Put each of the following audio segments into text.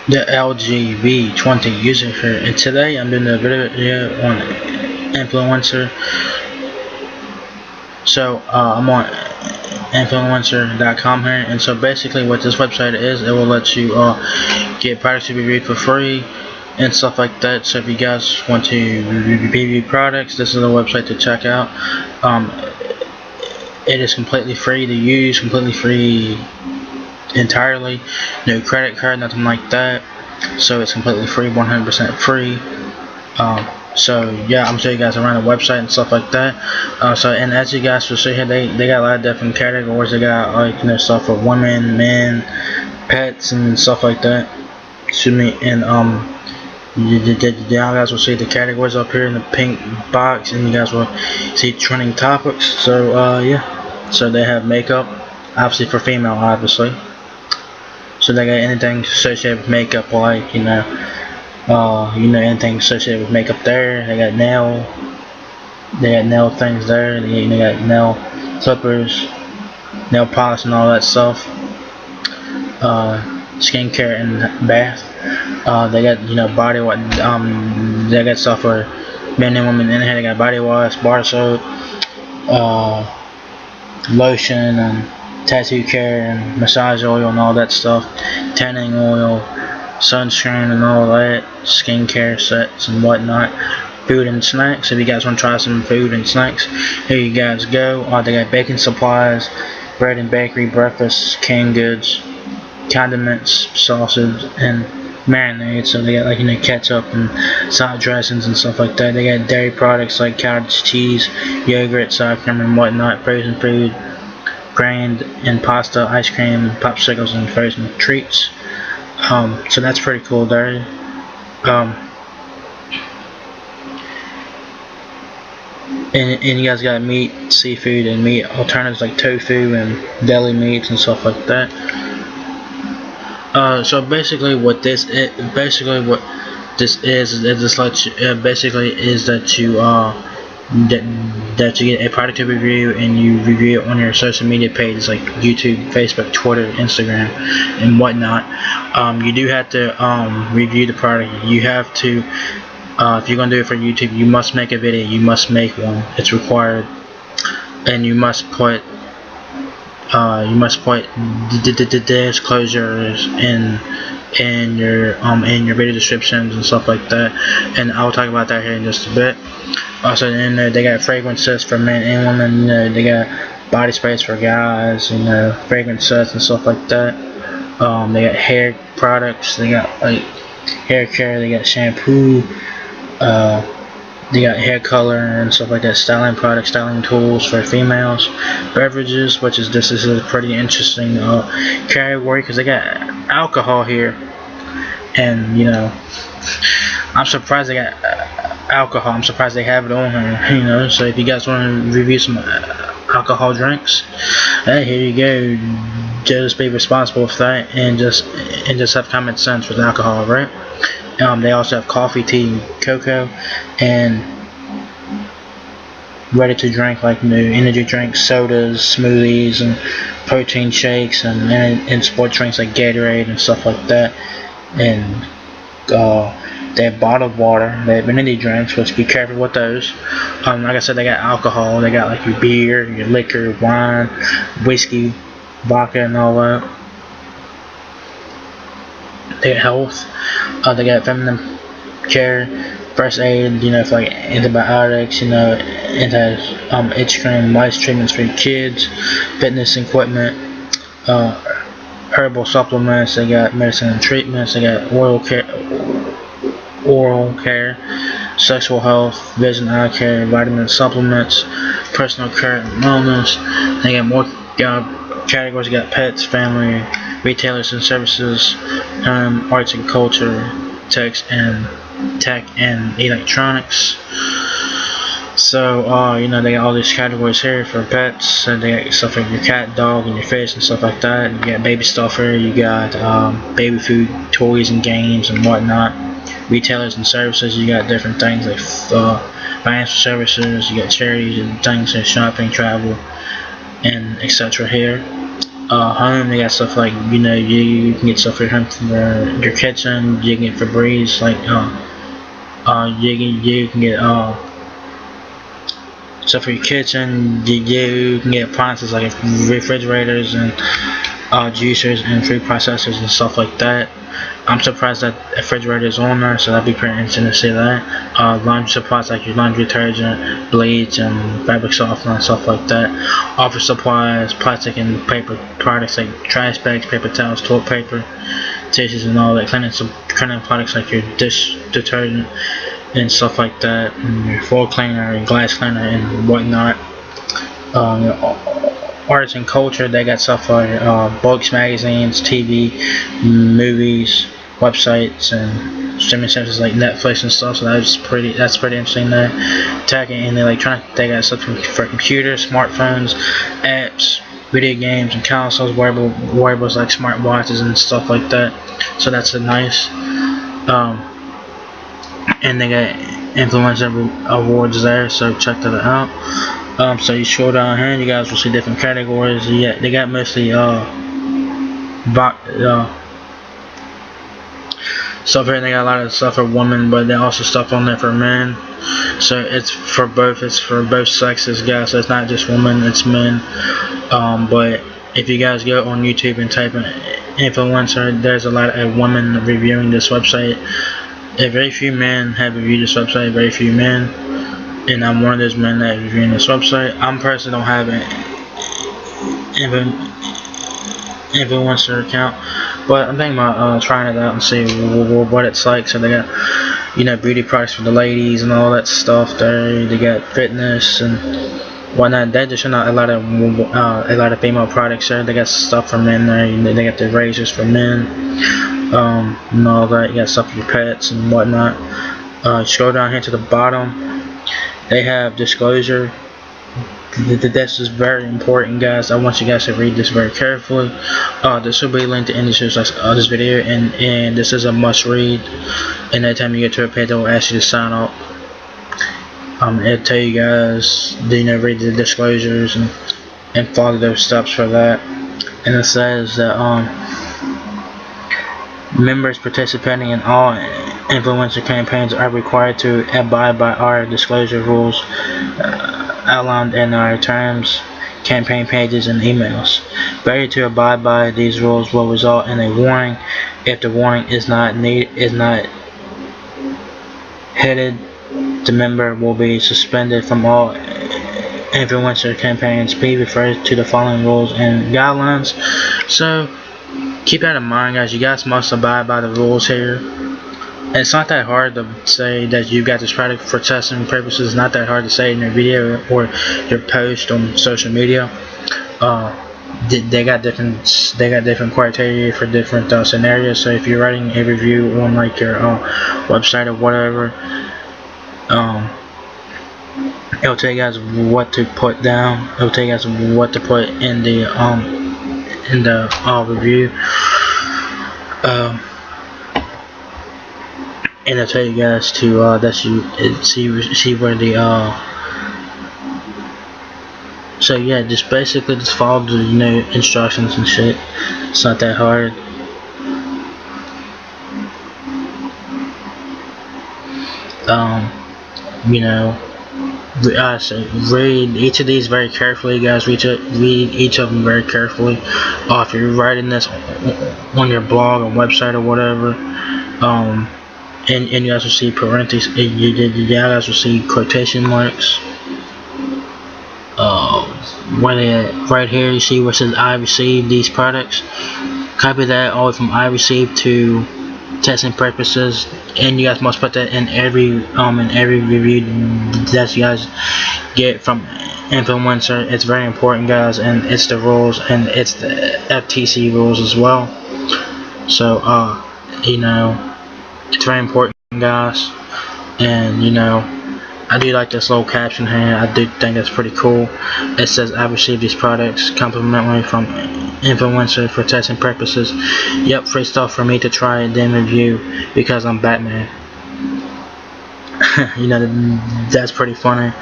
the LGB20 user here, and today I'm doing a video on influencer. So I'm on influencer.com here, and so basically what this website is, it will let you get products to be reviewed for free and stuff like that. So if you guys want to review products, this is a website to check out. It is completely free to use, completely free entirely, no credit card, nothing like that. So it's completely free, 100% free. So yeah, I'm showing you guys around the website and stuff like that. And as you guys will see here, they got a lot of different categories. They got stuff for women, men, pets, and stuff like that. Excuse me. And you guys will see the categories up here in the pink box, and you guys will see trending topics. So yeah, so they have makeup, obviously for female, obviously. So they got anything associated with makeup, like anything associated with makeup there. They got nail things there. They got nail clippers, nail polish, and all that stuff. Skincare and bath. They got body wash. They got stuff for men and women in here. They got body wash, bar soap, lotion, and tattoo care, and massage oil, and all that stuff. Tanning oil, sunscreen, and all that. Skincare sets and whatnot. Food and snacks. If you guys want to try some food and snacks, here you guys go. They got baking supplies, bread and bakery, breakfast, canned goods, condiments, sausage, and marinades. So they got ketchup and salad dressings and stuff like that. They got dairy products like cottage cheese, yogurt, sour cream, and whatnot. Frozen food, grain and pasta, ice cream, popsicles, and frozen treats. So that's pretty cool there. And you guys got meat, seafood, and meat alternatives like tofu and deli meats and stuff like that. So basically, what this is, this lets you, basically is that you that you get a product to review, and you review it on your social media pages like YouTube, Facebook, Twitter, Instagram, and whatnot. You do have to review the product. You have to, if you're gonna do it for YouTube, you must make a video. You must make one. It's required, and you must put disclosures in your video descriptions and stuff like that, and I'll talk about that here in just a bit. Also, in there they got fragrances for men and women. They got body sprays for guys, fragrance sets and stuff like that. They got hair products. They got like hair care. They got shampoo. They got hair color and stuff like that, styling products, styling tools for females, beverages, which is this is a pretty interesting category because they got alcohol here, and I'm surprised they got alcohol. I'm surprised they have it on here, So if you guys want to review some alcohol drinks, hey, here you go. Just be responsible for that, and just have common sense with alcohol, right? They also have coffee, tea, and cocoa, and ready to drink like new energy drinks, sodas, smoothies, and protein shakes, and sports drinks like Gatorade and stuff like that. And they have bottled water. They have energy drinks, which be careful with those. Like I said, they got alcohol. They got like your beer, your liquor, wine, whiskey, vodka, and all that. They got health. They got feminine care, first aid, for like antibiotics, itch cream, lice treatments for your kids, fitness equipment, herbal supplements. They got medicine and treatments. They got oral care, sexual health, vision, eye care, vitamin supplements, personal care and wellness. They got more categories. They got pets, family, retailers and services, arts and culture, tech and electronics. So they got all these categories here for pets, and they got stuff like your cat, dog, and your fish and stuff like that. You got baby stuff here. You got baby food, toys, and games and whatnot. Retailers and services. You got different things like financial services. You got charities and things like shopping, travel, and etc. here. home. They got stuff like, you can get stuff for your home, for your kitchen. You can get Febreze, like you can get stuff for your kitchen. You can get appliances like refrigerators and juicers and food processors and stuff like that. I'm surprised that a refrigerator is on there, so that'd be pretty interesting to see that. Laundry supplies like your laundry detergent, bleach, and fabric softener and stuff like that. Office supplies, plastic and paper products like trash bags, paper towels, toilet paper, tissues, and all that. Cleaning products like your dish detergent and stuff like that, and your floor cleaner and glass cleaner and whatnot. Arts and culture, they got stuff like books, magazines, TV, movies, websites, and streaming services like Netflix and stuff. So that's pretty interesting there. Tech and electronic, they got stuff for computers, smartphones, apps, video games, and consoles, wearables like smartwatches and stuff like that. So that's nice. And they got influencer awards there, so check that out. So you scroll down here, you guys will see different categories. Yeah, they got mostly stuff here. They got a lot of stuff for women, but they also stuff on there for men. So it's for both sexes, guys. So it's not just women, it's men. But if you guys go on YouTube and type in influencer, there's a lot of women reviewing this website. Very few men have reviewed this website. Very few men. And I'm one of those men that is reviewing this website. I'm personally don't have an influencer account, but I'm thinking about trying it out and see what it's like. So they got, beauty products for the ladies and all that stuff there. They got fitness and whatnot. They're just showing out a lot of female products there. They got stuff for men there. They got the razors for men, and all that. You got stuff for your pets and whatnot. Scroll down here to the bottom. They have disclosure. This is very important, guys. I want you guys to read this very carefully. This will be linked in the description of this video, and this is a must read. And every time you get to a page, they will ask you to sign up. It'll tell you guys, read the disclosures and follow those steps for that. And it says that members participating in all influencer campaigns are required to abide by our disclosure rules outlined in our terms, campaign pages, and emails. Failure to abide by these rules will result in a warning. If the warning is not heeded, the member will be suspended from all influencer campaigns. Please refer to the following rules and guidelines. So keep that in mind, guys. You guys must abide by the rules here. It's not that hard to say that you've got this product for testing purposes. It's not that hard to say in your video or your post on social media. They got different criteria for different scenarios. So if you're writing a review on like your website or whatever, it'll tell you guys what to put down. It'll tell you guys what to put in the review. And I'll tell you guys to that you see where the so yeah, just basically just follow the instructions and shit. It's not that hard. So read each of these very carefully, guys. Read each of them very carefully. If you're writing this on your blog or website or whatever, and you guys will see parentheses. You guys will see quotation marks. Right here, you see where it says "I received these products." Copy that all from "I received" to testing purposes, and you guys must put that in every review that you guys get from influencer. It's very important, guys, and it's the rules, and it's the FTC rules as well. So it's very important, guys. And I do like this little caption here. I do think that's pretty cool. It says, "I received these products complimentary from influencer for testing purposes. Yep, free stuff for me to try and then review because I'm Batman." That's pretty funny.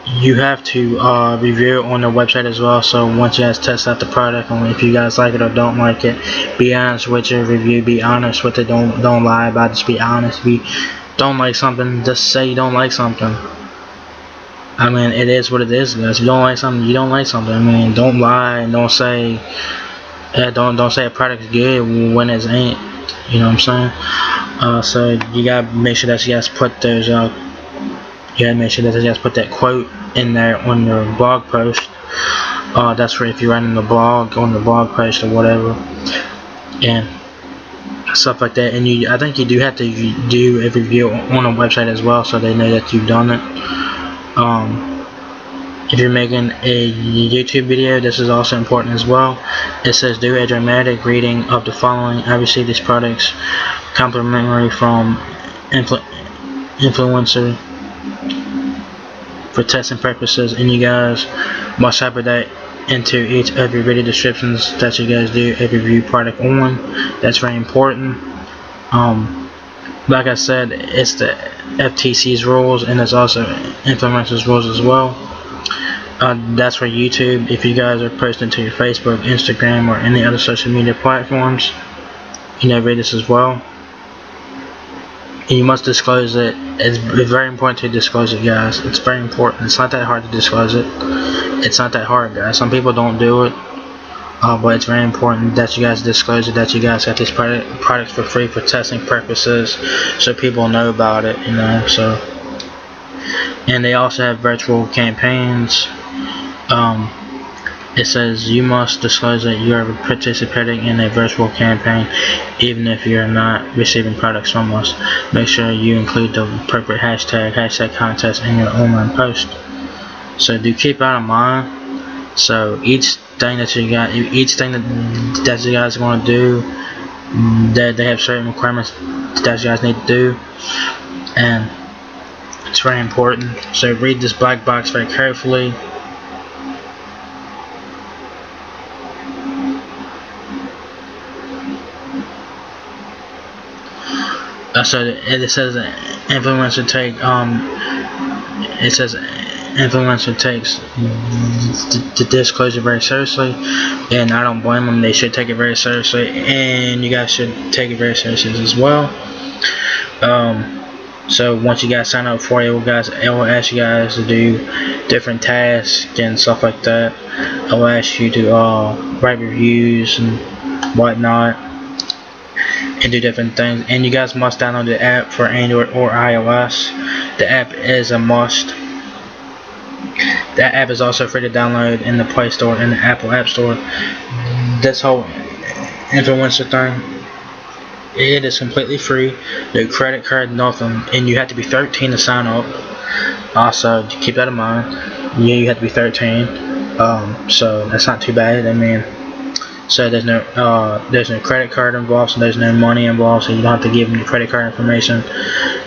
you have to review it on their website as well. So once you guys test out the product, and if you guys like it or don't like it, be honest with your review. Be honest with it. Don't lie about it. Just be honest. Don't like something, just say you don't like something. I mean, it is what it is, guys. If you don't like something, you don't like something. I mean, don't lie and don't say don't say a product is good when it ain't. You know what I'm saying? So you gotta make sure that you guys put those you gotta make sure that you guys put that quote in there on your blog post. That's for if you're writing the blog on the blog post or whatever, and stuff like that. And I think you do have to do a review on a website as well, so they know that you've done it. If you're making a YouTube video, this is also important as well. It says do a dramatic reading of the following. I received these products complimentary from Influencer for testing purposes, and you guys must type that into each of your video descriptions that you guys do a review product on. That's very important. Like I said, it's the FTC's rules, and it's also Influencer's rules as well. That's for YouTube. If you guys are posting to your Facebook, Instagram, or any other social media platforms, read this as well. And you must disclose it. It's very important to disclose it, guys. It's very important. It's not that hard to disclose it. It's not that hard, guys. Some people don't do it, but it's very important that you guys disclose it, that you guys got these products for free for testing purposes, so people know about it, so. And they also have virtual campaigns. It says you must disclose that you are participating in a virtual campaign even if you're not receiving products from us. Make sure you include the appropriate hashtag contest in your online post. So do keep that in mind. So each thing that you guys want to do, that they have certain requirements that you guys need to do, and it's very important. So read this black box very carefully. So it says influencer takes the disclosure very seriously, and I don't blame them. They should take it very seriously, and you guys should take it very seriously as well. So once you guys sign up for it, it will ask you guys to do different tasks and stuff like that. It will ask you to write reviews and whatnot, and do different things. And you guys must download the app for Android or iOS. The app is a must. That app is also free to download in the Play Store and the Apple App Store. This whole influencer thing, it is completely free. No credit card, nothing, and you have to be 13 to sign up. Also, keep that in mind. Yeah, you have to be 13. So that's not too bad. I mean, so there's no credit card involved, so there's no money involved, so you don't have to give them your credit card information.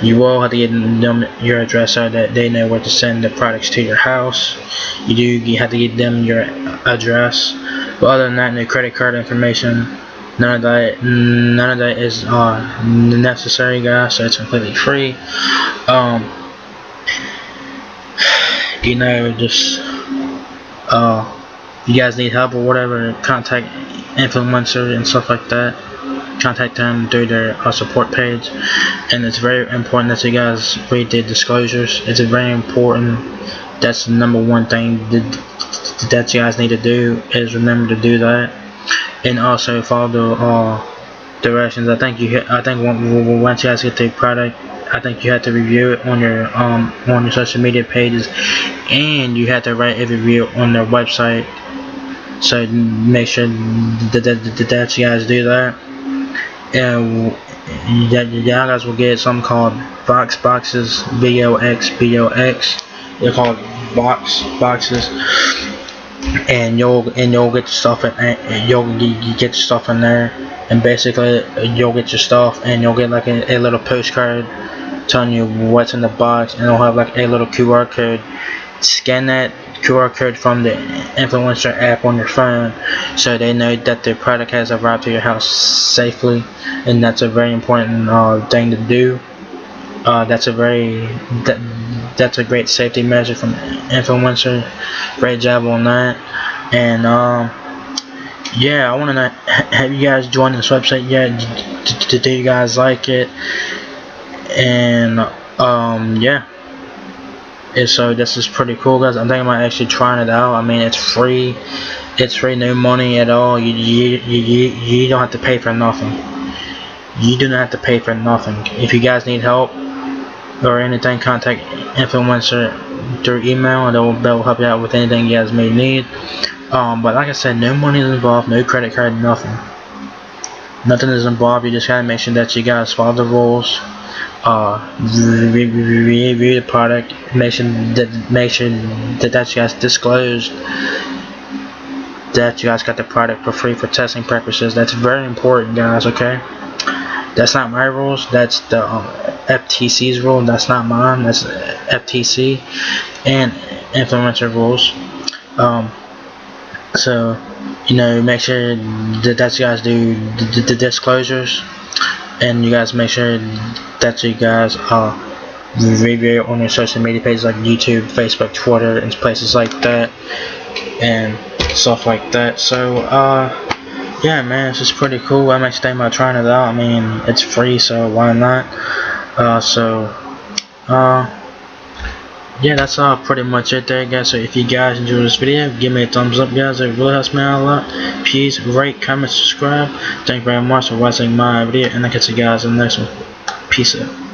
You will have to give them your address so that they know where to send the products to your house. You have to give them your address. But other than that, no credit card information. None of that is necessary, guys. So it's completely free. Just you guys need help or whatever, contact Influencer and stuff like that. Contact them through their support page. And it's very important that you guys read the disclosures. It's very important. That's the number one thing that you guys need to do, is remember to do that. And also follow the directions. I think once you guys get the product, I think you have to review it on your social media pages, and you have to write a review on their website. So make sure that you guys do that. And y'all guys will get something called boxes, BOX. They're called boxes. And you'll get your stuff you get your stuff in there, and basically you'll get your stuff, and you'll get like a little postcard telling you what's in the box, and it'll have like a little QR code. Scan that QR code from the Influencer app on your phone, so they know that the product has arrived to your house safely, and that's a very important thing to do. that's a great safety measure from Influencer. Great job on that. And yeah, I want to have you guys join this website yet. Do you guys like it? And yeah. And so this is pretty cool, guys. I'm thinking about actually trying it out. I mean, it's free. It's free, no money at all. You don't have to pay for nothing. You do not have to pay for nothing. If you guys need help or anything, contact Influencer through email, and they'll help you out with anything you guys may need. But like I said, no money is involved, no credit card, nothing. Nothing is involved. You just gotta make sure that you guys follow the rules. Review the product. Make sure that you guys disclosed that you guys got the product for free for testing purposes. That's very important, guys. Okay. That's not my rules. That's the FTC's rule. That's not mine. That's FTC and Influencer rules. So make sure that you guys do the disclosures, and you guys make sure that you guys review on your social media pages like YouTube, Facebook, Twitter, and places like that, and stuff like that. So yeah, man, it's just pretty cool. I'm actually thinking about trying it out. I mean, it's free, so why not? Yeah, that's pretty much it there, guys. So if you guys enjoyed this video, give me a thumbs up, guys. It really helps me out a lot. Please rate, comment, subscribe. Thank you very much for watching my video, and I'll catch you guys in the next one. Peace out.